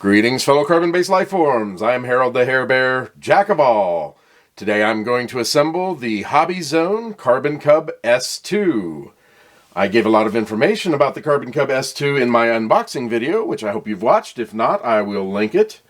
Greetings, fellow carbon-based life forms. I am Harold the Hair Bear, Jack of all. Today I'm going to assemble the Hobbyzone Carbon Cub S2. I gave a lot of information about the Carbon Cub S2 in my unboxing video, which I hope you've watched. If not, I will link it.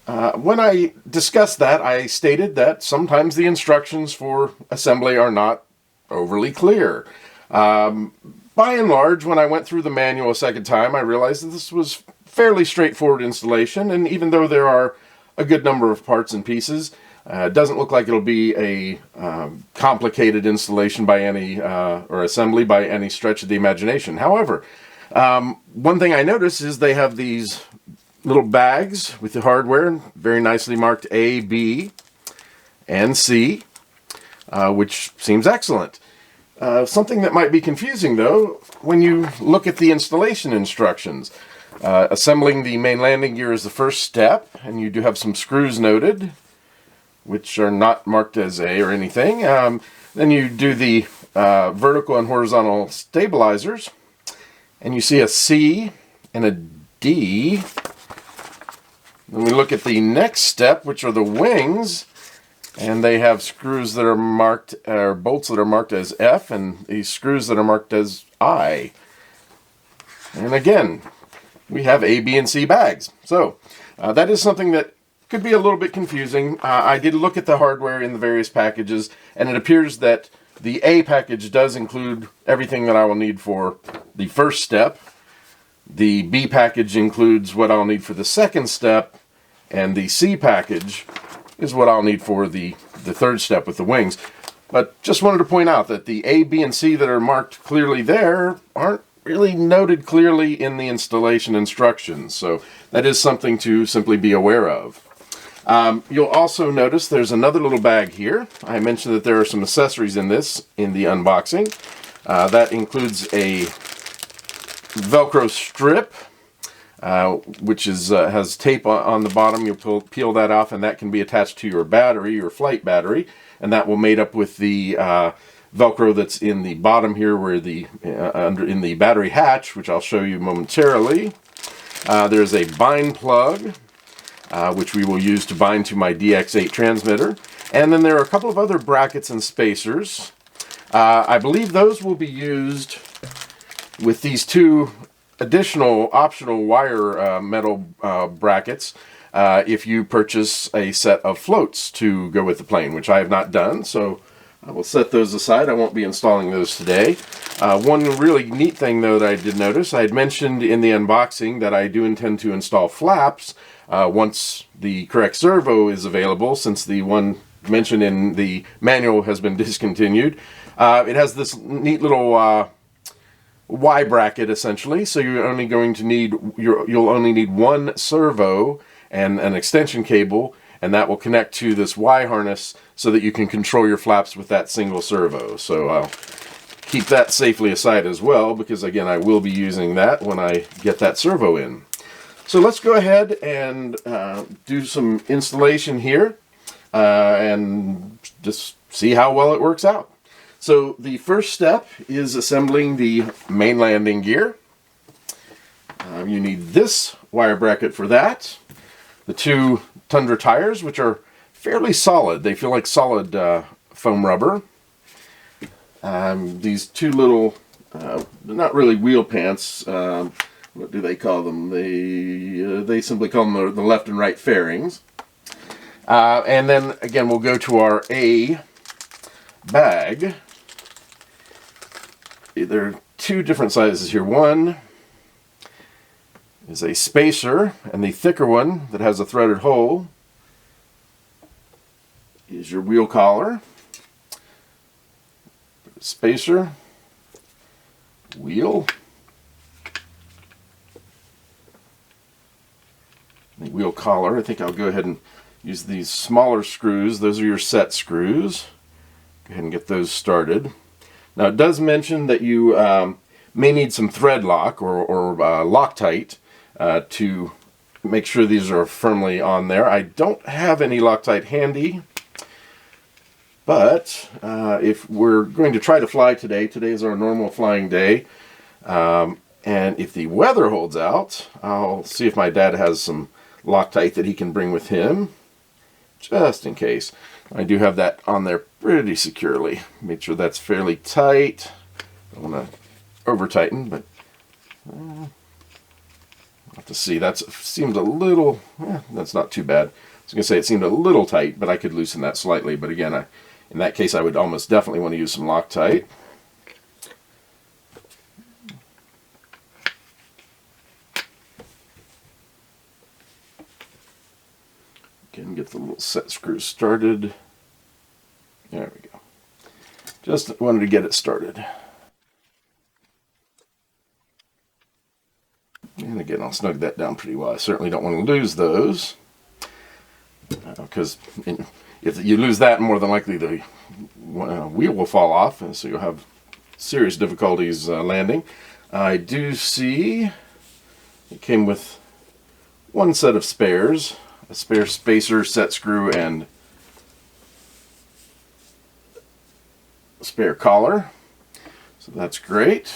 When I discussed that, I stated that sometimes the instructions for assembly are not overly clear. By and large, when I went through the manual a second time, I realized that this was fairly straightforward installation, and even though there are a good number of parts and pieces, it doesn't look like it'll be a complicated installation by any, or assembly by any stretch of the imagination. However, one thing I noticed is they have these little bags with the hardware, very nicely marked A, B, and C, which seems excellent. Something that might be confusing, though, when you look at the installation instructions. Assembling the main landing gear is the first step, and you do have some screws noted, which are not marked as A or anything. Then you do the vertical and horizontal stabilizers, and you see a C and a D. Then we look at the next step, which are the wings, and they have screws that are marked, or bolts that are marked as F, and these screws that are marked as I. And again, we have A, B, and C bags. So that is something that could be a little bit confusing. I did look at the hardware in the various packages, and it appears that the A package does include everything that I will need for the first step. The B package includes what I'll need for the second step, and the C package is what I'll need for the third step with the wings. But just wanted to point out that the A, B, and C that are marked clearly there aren't really noted clearly in the installation instructions, so that is something to simply be aware of. You'll also notice there's another little bag here. I mentioned that there are some accessories in this in the unboxing. That includes a Velcro strip, which has tape on the bottom. You'll peel that off, and that can be attached to your battery, your flight battery, and that will mate up with the Velcro that's in the bottom here, where in the battery hatch, which I'll show you momentarily. There's a bind plug, which we will use to bind to my DX8 transmitter, and then there are a couple of other brackets and spacers. I believe those will be used with these two additional optional wire metal brackets if you purchase a set of floats to go with the plane, which I have not done, so I will set those aside. I won't be installing those today. One really neat thing, though, that I did notice, I had mentioned in the unboxing that I do intend to install flaps once the correct servo is available, since the one mentioned in the manual has been discontinued. It has this neat little Y bracket, essentially, so you're only going to need you'll only need one servo and an extension cable, and that will connect to this Y harness so that you can control your flaps with that single servo. So I'll keep that safely aside as well, because again, I will be using that when I get that servo in. So let's go ahead and do some installation here and just see how well it works out. So the first step is assembling the main landing gear. You need this wire bracket for that. The two Tundra tires, which are fairly solid. They feel like solid foam rubber. These two little, not really wheel pants, what do they call them? They simply call them the left and right fairings. And then again, we'll go to our A bag. There are two different sizes here. One is a spacer, and the thicker one that has a threaded hole is your wheel collar. Spacer, wheel, the wheel collar. I think I'll go ahead and use these smaller screws. Those are your set screws. Go ahead and get those started. Now it does mention that you may need some thread lock or Loctite to make sure these are firmly on there. I don't have any Loctite handy, but if we're going to try to fly today, today is our normal flying day, And if the weather holds out, I'll see if my dad has some Loctite that he can bring with him, just in case. I do have that on there pretty securely. Make sure that's fairly tight. Don't want to over tighten, but I'll have to see. That seems a little, that's not too bad. I was going to say it seemed a little tight, but I could loosen that slightly. But again, in that case, I would almost definitely want to use some Loctite. Again, get the little set screw started. There we go. Just wanted to get it started. And again, I'll snug that down pretty well. I certainly don't want to lose those, because if you lose that, more than likely the wheel will fall off, and so you'll have serious difficulties landing. I do see it came with one set of spares, a spare spacer, set screw, and a spare collar. So that's great.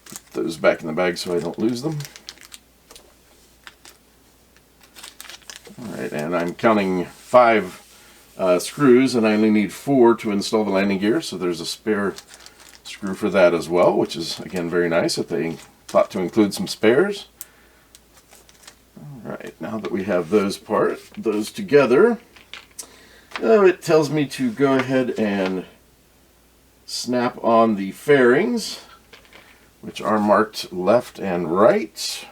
Put those back in the bag so I don't lose them. Alright, and I'm counting 5 screws, and I only need 4 to install the landing gear, so there's a spare screw for that as well, which is, again, very nice that they thought to include some spares. Alright, now that we have those together, it tells me to go ahead and snap on the fairings, which are marked left and right.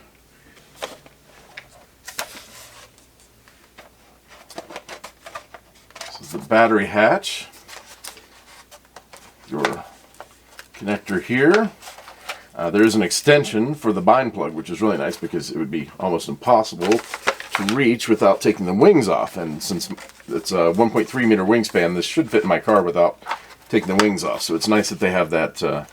This is the battery hatch, your connector here. There is an extension for the bind plug, which is really nice because it would be almost impossible to reach without taking the wings off. And since it's a 1.3 meter wingspan, this should fit in my car without taking the wings off. So it's nice that they have that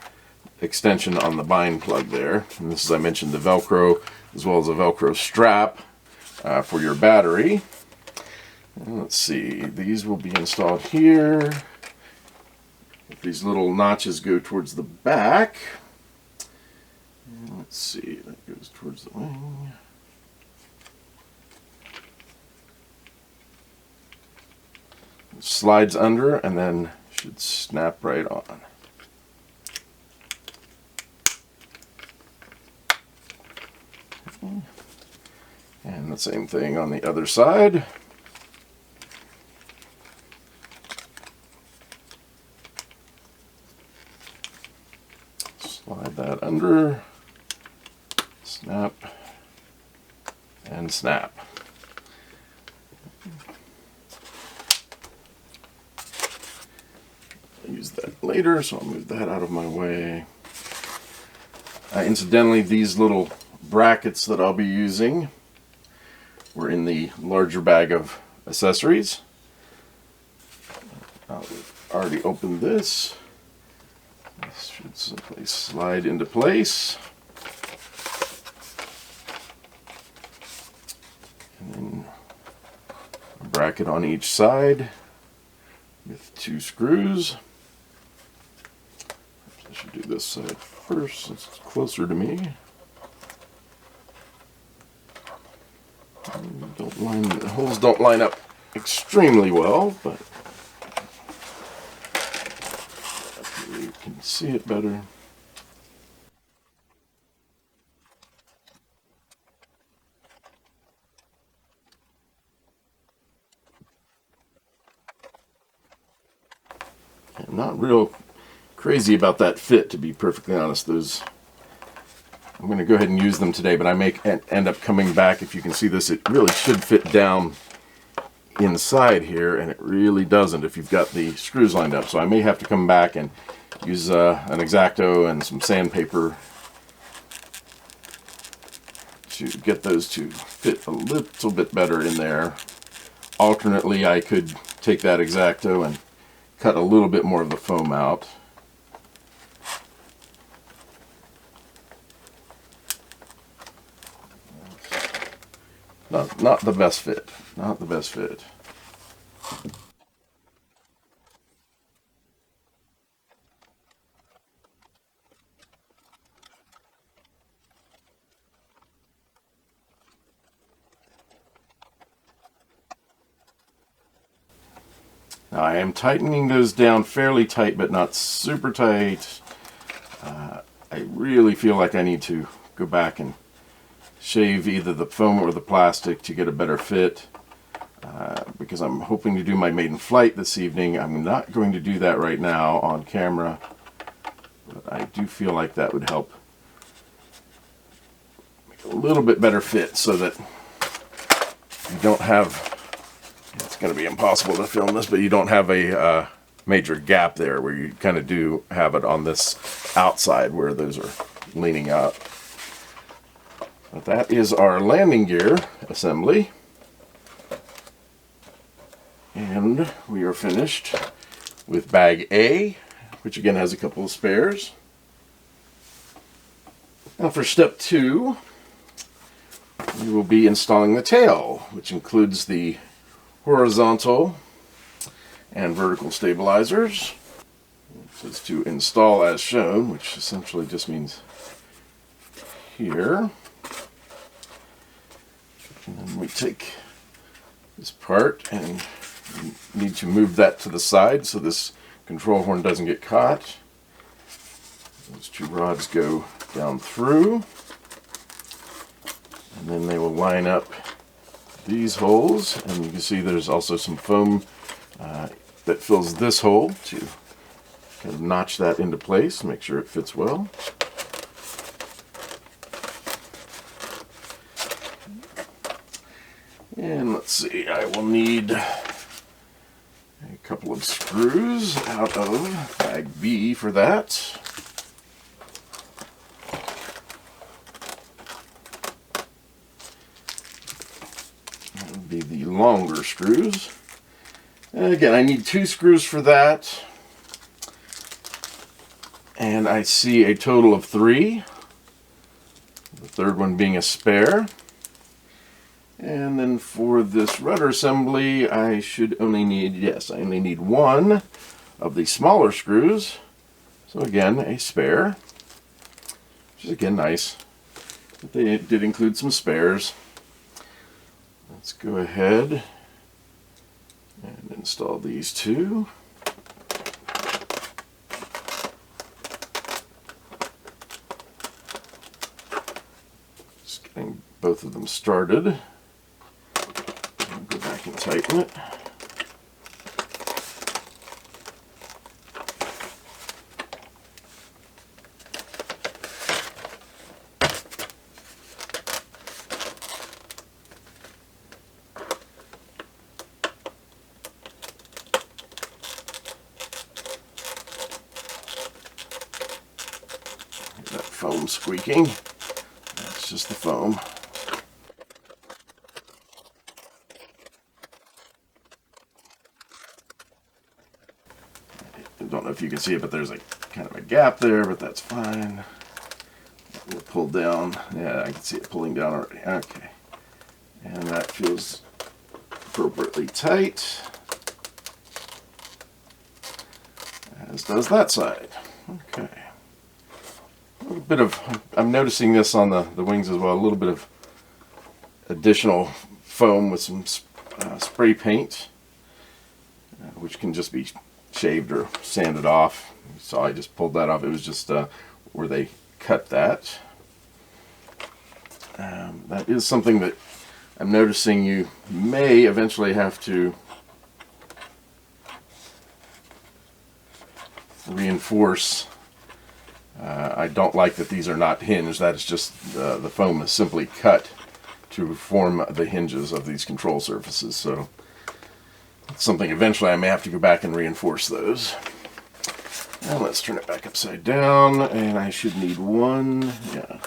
extension on the bind plug there. And this, as I mentioned, the Velcro, as well as a Velcro strap for your battery. And let's see, these will be installed here. These little notches go towards the back. Let's see, that goes towards the wing. It slides under and then should snap right on. And the same thing on the other side. Slide that under. Snap and snap. I'll use that later, so I'll move that out of my way. Incidentally, these little brackets that I'll be using were in the larger bag of accessories. I'll already opened this. This should simply slide into place. And then a bracket on each side with 2 screws. I should do this side first since it's closer to me. The holes don't line up extremely well, but you can see it better. I'm not real crazy about that fit, to be perfectly honest. I'm going to go ahead and use them today, but I may end up coming back. If you can see this, it really should fit down inside here, and it really doesn't if you've got the screws lined up. So I may have to come back and use an X-Acto and some sandpaper to get those to fit a little bit better in there. Alternately, I could take that X-Acto and cut a little bit more of the foam out. Not the best fit. Not the best fit. Now I am tightening those down fairly tight, but not super tight. I really feel like I need to go back and shave either the foam or the plastic to get a better fit, because I'm hoping to do my maiden flight this evening. I'm not going to do that right now on camera, but I do feel like that would help make a little bit better fit so that you don't have, it's going to be impossible to film this, but you don't have a major gap there where you kind of do have it on this outside where those are leaning up. But that is our landing gear assembly. And we are finished with bag A, which again has a couple of spares. Now for step 2, we will be installing the tail, which includes the horizontal and vertical stabilizers. It says to install as shown, which essentially just means here. And then we take this part and need to move that to the side so this control horn doesn't get caught. Those 2 rods go down through, and then they will line up these holes, and you can see there's also some foam that fills this hole to kind of notch that into place, make sure it fits well. And let's see, I will need a couple of screws out of bag B for that. That would be the longer screws. And again, I need 2 screws for that. And I see a total of 3. The third one being a spare. And then for this rudder assembly, I should only need, yes, I only need 1 of the smaller screws. So again, a spare, which is again nice. But they did include some spares. Let's go ahead and install these 2. Just getting both of them started. Go back and tighten it. That foam squeaking. That's just the foam. I don't know if you can see it, but there's a kind of a gap there, but that's fine. We'll pull down. Yeah, I can see it pulling down already. Okay. And that feels appropriately tight, as does that side. Okay. A little bit of, I'm noticing this on the wings as well, a little bit of additional foam with some spray paint, which can just be shaved or sanded off. So I just pulled that off. It was just where they cut that. That is something that I'm noticing you may eventually have to reinforce. I don't like that these are not hinged. That is just the foam is simply cut to form the hinges of these control surfaces. So it's something eventually I may have to go back and reinforce those. And let's turn it back upside down, and I should need 1, yeah,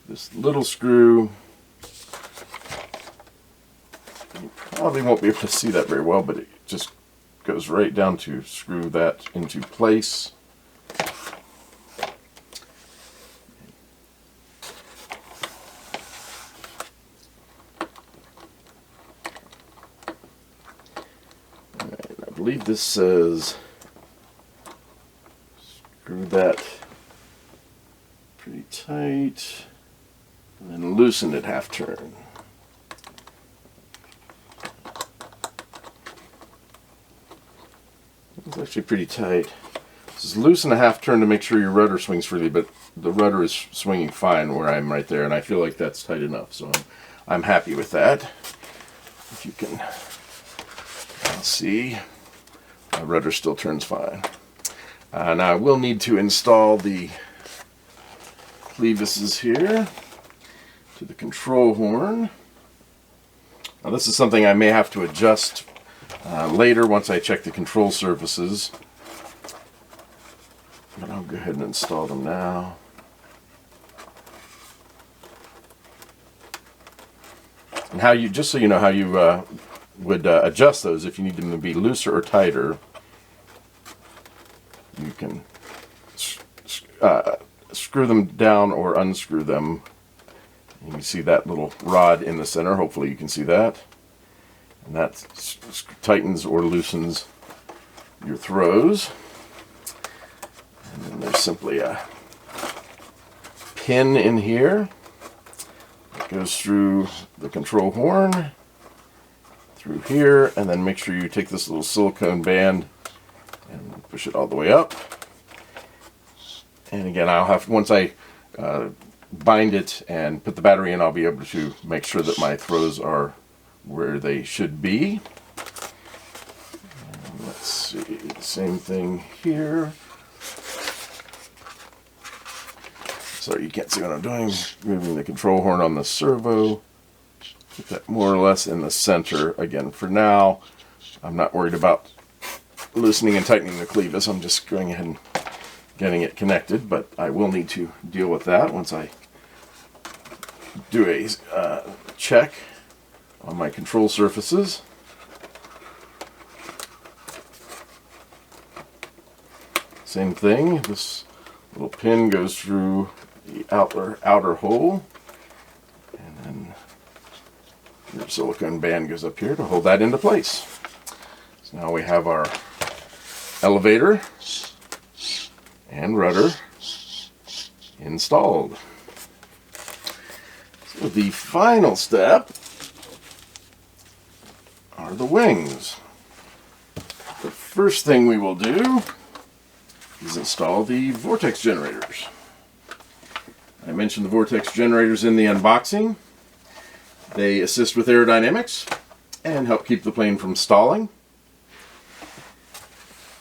this little screw. You probably won't be able to see that very well, but it just goes right down to screw that into place. I believe this says screw that pretty tight and then loosen it half turn. actually pretty tight. This is loose and a half turn to make sure your rudder swings freely, but the rudder is swinging fine where I'm right there, and I feel like that's tight enough, so I'm happy with that. If you can see, my rudder still turns fine. Now I will need to install the clevises here to the control horn. Now this is something I may have to adjust later once I check the control surfaces. But I'll go ahead and install them now. And how you, just so you know how you would adjust those, if you need them to be looser or tighter, you can screw them down or unscrew them. You can see that little rod in the center. Hopefully you can see that. And that tightens or loosens your throws. And then there's simply a pin in here that goes through the control horn, through here, and then make sure you take this little silicone band and push it all the way up. And again, I'll have, once I bind it and put the battery in, I'll be able to make sure that my throws are where they should be. And let's see, same thing here. Sorry, you can't see what I'm doing. Moving the control horn on the servo. Get that more or less in the center. Again, for now, I'm not worried about loosening and tightening the clevis. I'm just going ahead and getting it connected, but I will need to deal with that once I do a check on my control surfaces. Same thing, this little pin goes through the outer hole, and then your silicone band goes up here to hold that into place. So now we have our elevator and rudder installed. So the final step are the wings. The first thing we will do is install the vortex generators. I mentioned the vortex generators in the unboxing. They assist with aerodynamics and help keep the plane from stalling.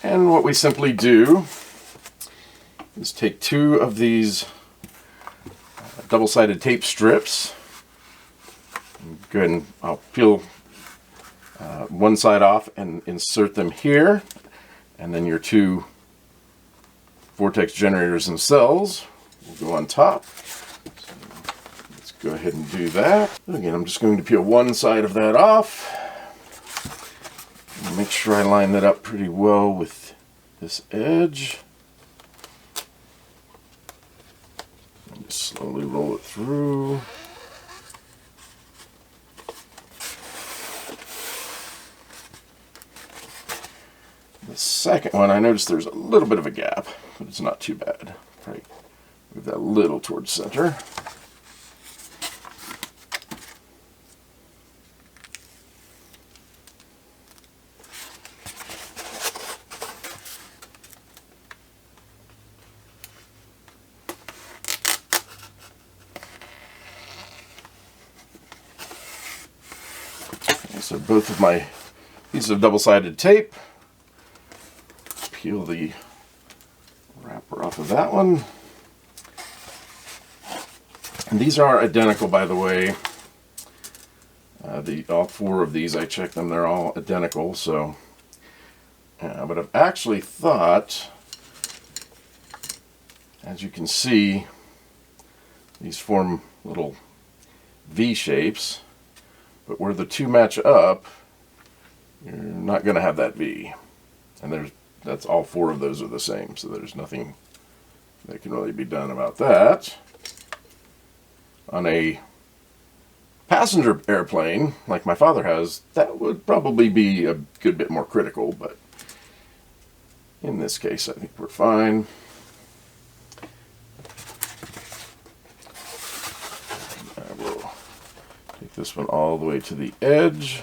And what we simply do is take two of these double-sided tape strips. Go ahead and I'll peel one side off and insert them here, and then your two vortex generators themselves will go on top. So let's go ahead and do that. Again, I'm just going to peel one side of that off. Make sure I line that up pretty well with this edge. And just slowly roll it through. The second one, I noticed there's a little bit of a gap, but it's not too bad. Right, move that a little towards center. Okay, so both of my pieces of double-sided tape. Peel the wrapper off of that one. And these are identical, by the way. All four of these, I checked them, they're all identical. So, but I've actually thought, as you can see, these form little V shapes, but where the two match up, you're not going to have that V. And that's all four of those are the same, so there's nothing that can really be done about that. On a passenger airplane, like my father has, that would probably be a good bit more critical, but in this case, I think we're fine. I will take this one all the way to the edge.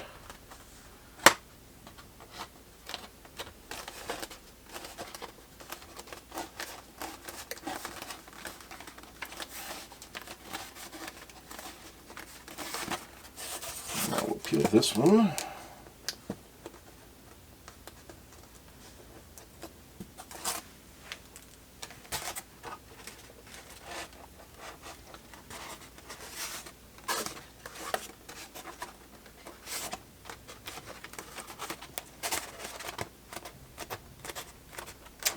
get this one.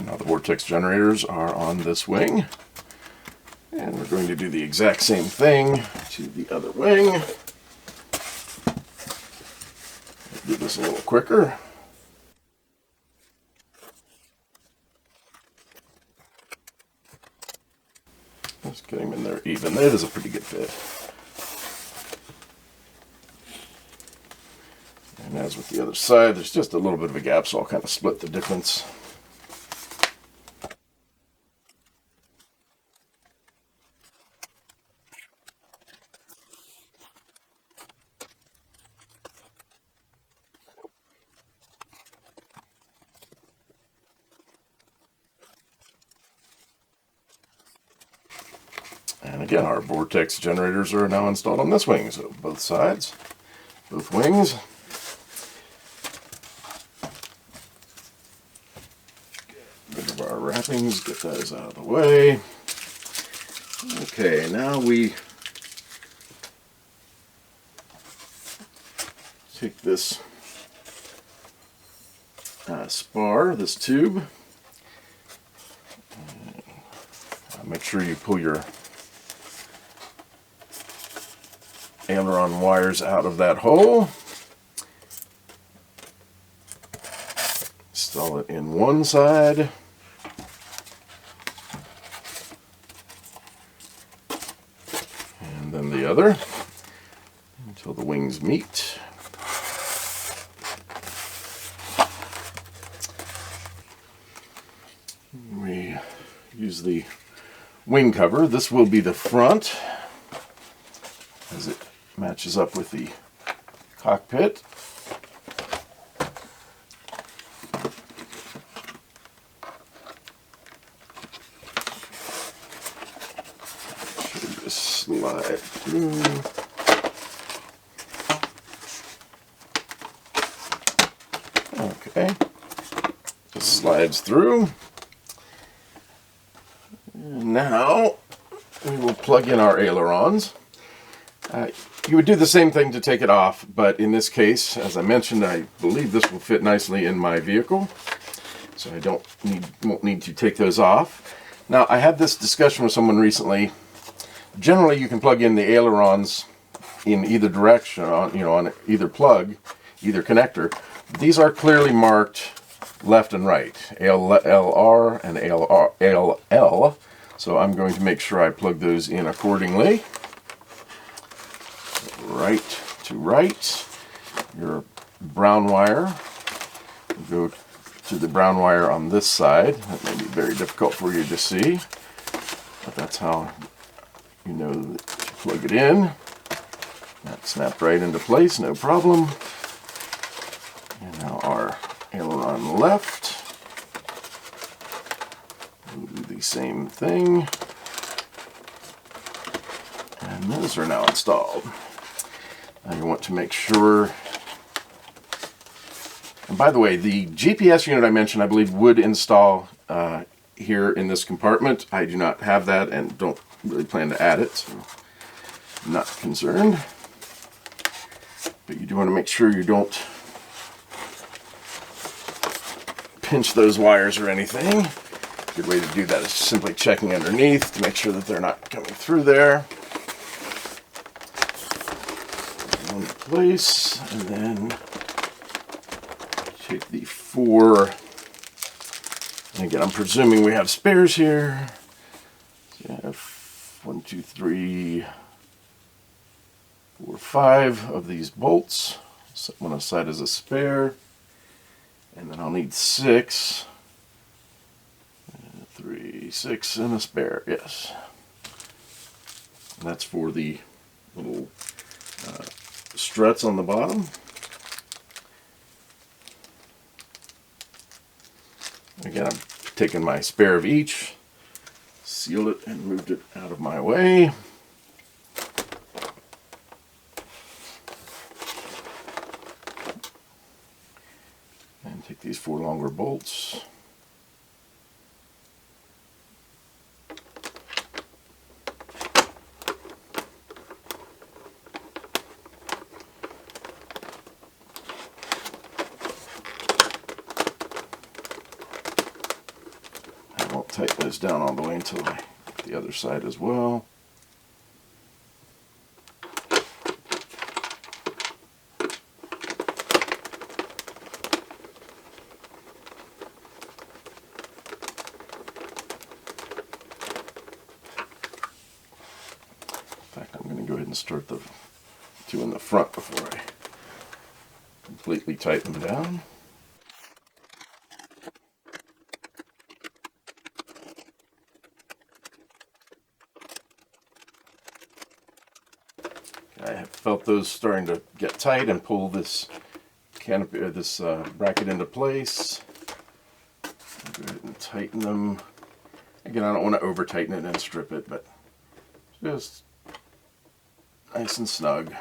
Now the vortex generators are on this wing, and we're going to do the exact same thing to the other wing. Do this a little quicker. Just get him in there even. That is a pretty good fit. And as with the other side, there's just a little bit of a gap, so I'll kind of split the difference. And again, our vortex generators are now installed on this wing, so both sides, both wings. Get rid of our wrappings, get those out of the way. Okay, now we take this spar, this tube, make sure you pull your aileron wires out of that hole. Install it in one side. And then the other until the wings meet. We use the wing cover. This will be the front, as it matches up with the cockpit. Should just slide through. Okay, just slides through. And now we will plug in our ailerons. You would do the same thing to take it off, but in this case, as I mentioned, I believe this will fit nicely in my vehicle, so I won't need to take those off. Now, I had this discussion with someone recently. Generally, you can plug in the ailerons in either direction, on either plug, either connector. These are clearly marked left and right, ALR and ALL, so I'm going to make sure I plug those in accordingly. Right to right. Your brown wire will go to the brown wire on this side. That may be very difficult for you to see, but that's how you know to plug it in. That snapped right into place, no problem. And now our aileron left. We'll do the same thing. And those are now installed. Now you want to make sure, and by the way, the GPS unit I mentioned, I believe, would install here in this compartment. I do not have that and don't really plan to add it, so I'm not concerned. But you do want to make sure you don't pinch those wires or anything. A good way to do that is simply checking underneath to make sure that they're not coming through there. In place, and then take the four, and again, I'm presuming we have spares here. So you have 1, 2, 3, 4, 5 of these bolts. Set one aside as a spare, and then I'll need 6. 3, 6, and a spare, yes. And that's for the little struts on the bottom. Again, I've taken my spare of each, sealed it, and moved it out of my way. 4 longer bolts. I won't tighten this down all the way until I get the other side as well. In fact, I'm going to go ahead and start the two in the front before I completely tighten them down. I have felt those starting to get tight and pull this canopy or this bracket into place. I'll go ahead and tighten them. Again, I don't want to over tighten it and strip it, but just nice and snug.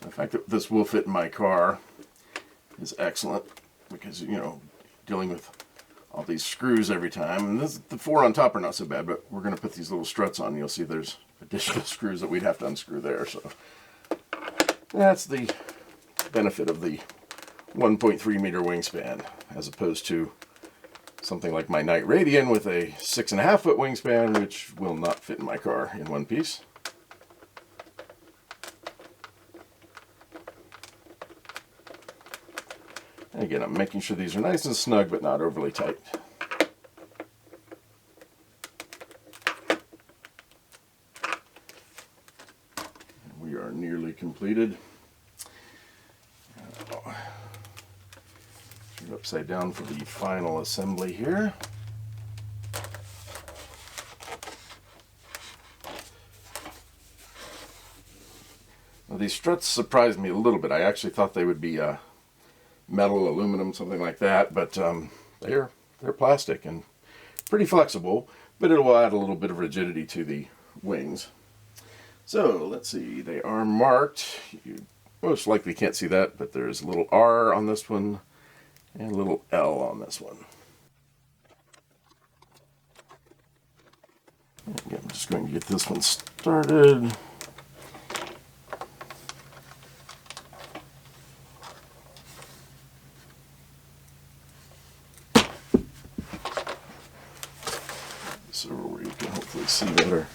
The fact that this will fit in my car is excellent because, you know, dealing with all these screws every time. And the 4 on top are not so bad, but we're going to put these little struts on. You'll see there's additional screws that we'd have to unscrew there. So that's the benefit of the 1.3 meter wingspan, as opposed to something like my Night Radian with a 6.5 foot wingspan, which will not fit in my car in one piece. And again, I'm making sure these are nice and snug, but not overly tight. We are nearly completed. Turn it upside down for the final assembly here. Now, these struts surprised me a little bit. I actually thought they would be metal, aluminum, something like that, but they're plastic and pretty flexible, but it will add a little bit of rigidity to the wings. So let's see, they are marked. You most likely can't see that, but there's a little R on this one and a little L on this one. Again, I'm just going to get this one started. So where you can hopefully see better.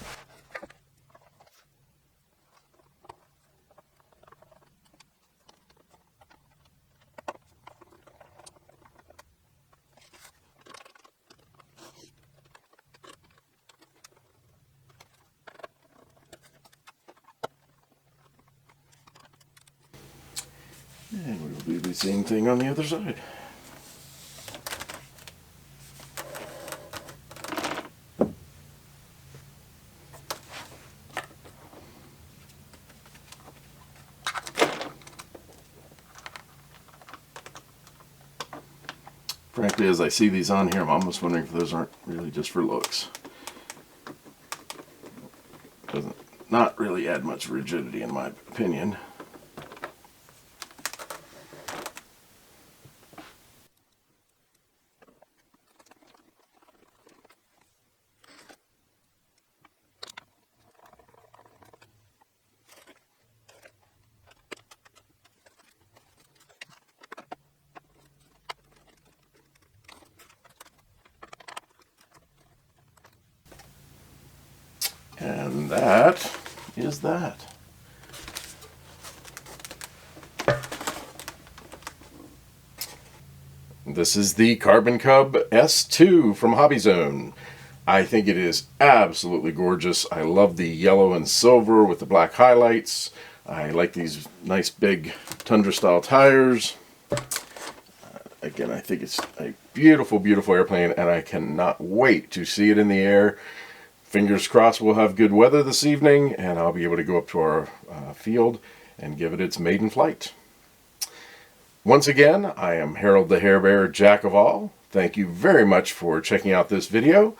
And we will do the same thing on the other side. Frankly, as I see these on here, I'm almost wondering if those aren't really just for looks. Doesn't not really add much rigidity in my opinion. And that is that. This is the Carbon Cub S2 from Hobbyzone. I think it is absolutely gorgeous. I love the yellow and silver with the black highlights. I like these nice big Tundra style tires. Again, I think it's a beautiful, beautiful airplane, and I cannot wait to see it in the air. Fingers crossed we'll have good weather this evening, and I'll be able to go up to our field and give it its maiden flight. Once again, I am Harold the Hair Bear, Jack of All. Thank you very much for checking out this video.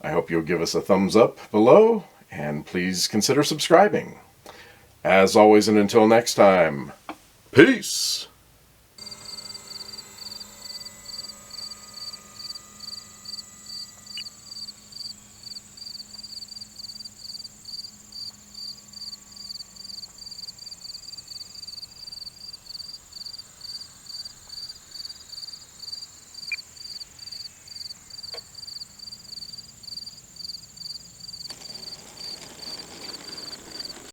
I hope you'll give us a thumbs up below, and please consider subscribing. As always, and until next time, peace!